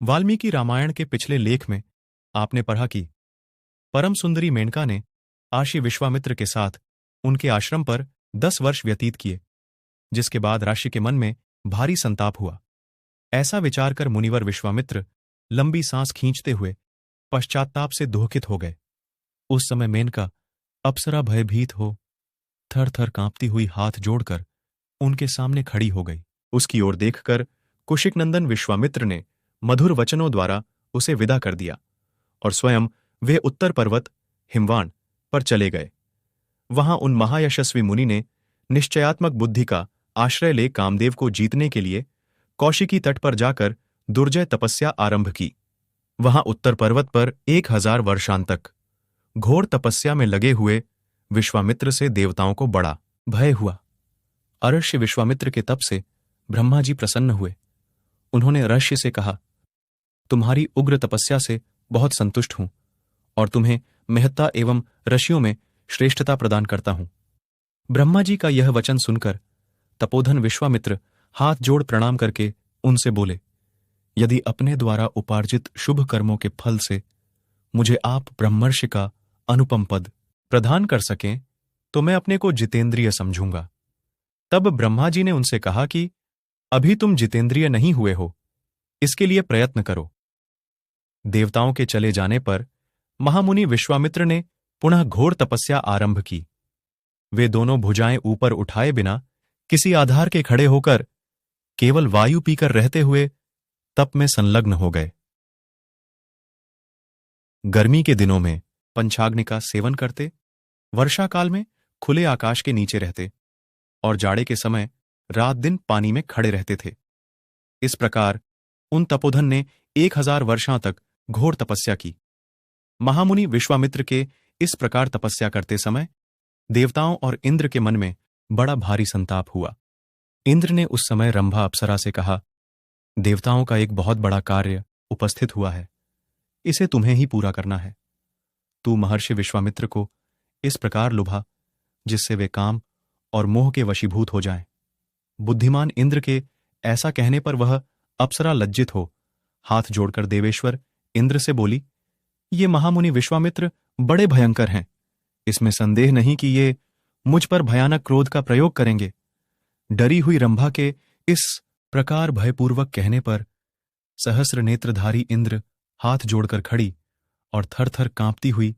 वाल्मीकि रामायण के पिछले लेख में आपने पढ़ा कि परम सुंदरी मेनका ने आशी विश्वामित्र के साथ उनके आश्रम पर 10 वर्ष व्यतीत किए, जिसके बाद राशि के मन में भारी संताप हुआ। ऐसा विचार कर मुनिवर विश्वामित्र लंबी सांस खींचते हुए पश्चात्ताप से दुःखित हो गए। उस समय मेनका अप्सरा भयभीत हो थर थर कांपती हुई हाथ जोड़कर उनके सामने खड़ी हो गई। उसकी ओर देखकर कुशिकनंदन विश्वामित्र ने मधुर वचनों द्वारा उसे विदा कर दिया और स्वयं वे उत्तर पर्वत हिमवान पर चले गए। वहां उन महायशस्वी मुनि ने निश्चयात्मक बुद्धि का आश्रय ले कामदेव को जीतने के लिए कौशिकी तट पर जाकर दुर्जय तपस्या आरंभ की। वहां उत्तर पर्वत पर 1000 वर्षांतक घोर तपस्या में लगे हुए विश्वामित्र से देवताओं को बड़ा भय हुआ। अर्ष्य विश्वामित्र के तप से ब्रह्मा जी प्रसन्न हुए। उन्होंने अर्ष्य से कहा, तुम्हारी उग्र तपस्या से बहुत संतुष्ट हूं और तुम्हें महत्ता एवं ऋषियों में श्रेष्ठता प्रदान करता हूं। ब्रह्मा जी का यह वचन सुनकर तपोधन विश्वामित्र हाथ जोड़ प्रणाम करके उनसे बोले, यदि अपने द्वारा उपार्जित शुभ कर्मों के फल से मुझे आप ब्रह्मर्षि का अनुपम पद प्रदान कर सकें तो मैं अपने को जितेंद्रिय समझूंगा। तब ब्रह्मा जी ने उनसे कहा कि अभी तुम जितेंद्रिय नहीं हुए हो, इसके लिए प्रयत्न करो। देवताओं के चले जाने पर महामुनि विश्वामित्र ने पुनः घोर तपस्या आरंभ की। वे दोनों भुजाएं ऊपर उठाए बिना किसी आधार के खड़े होकर केवल वायु पीकर रहते हुए तप में संलग्न हो गए। गर्मी के दिनों में पंचाग्नि का सेवन करते, वर्षा काल में खुले आकाश के नीचे रहते और जाड़े के समय रात दिन पानी में खड़े रहते थे। इस प्रकार उन तपोधन ने 1000 वर्षों तक घोर तपस्या की। महामुनि विश्वामित्र के इस प्रकार तपस्या करते समय देवताओं और इंद्र के मन में बड़ा भारी संताप हुआ। इंद्र ने उस समय रंभा अप्सरा से कहा, देवताओं का एक बहुत बड़ा कार्य उपस्थित हुआ है, इसे तुम्हें ही पूरा करना है। तू महर्षि विश्वामित्र को इस प्रकार लुभा जिससे वे काम और मोह के वशीभूत हो जाएं। बुद्धिमान इंद्र के ऐसा कहने पर वह अप्सरा लज्जित हो हाथ जोड़कर देवेश्वर इंद्र से बोली, ये महामुनि विश्वामित्र बड़े भयंकर हैं, इसमें संदेह नहीं कि ये मुझ पर भयानक क्रोध का प्रयोग करेंगे। डरी हुई रंभा के इस प्रकार भयपूर्वक कहने पर सहस्र नेत्रधारी इंद्र हाथ जोड़कर खड़ी और थर थर कांपती हुई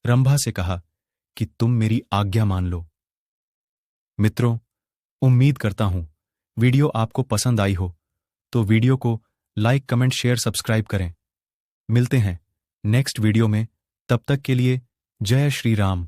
रंभा से कहा कि तुम मेरी आज्ञा मान लो। मित्रों, उम्मीद करता हूं वीडियो आपको पसंद आई हो, तो वीडियो को लाइक, कमेंट, शेयर, सब्सक्राइब करें। मिलते हैं नेक्स्ट वीडियो में, तब तक के लिए जय श्री राम।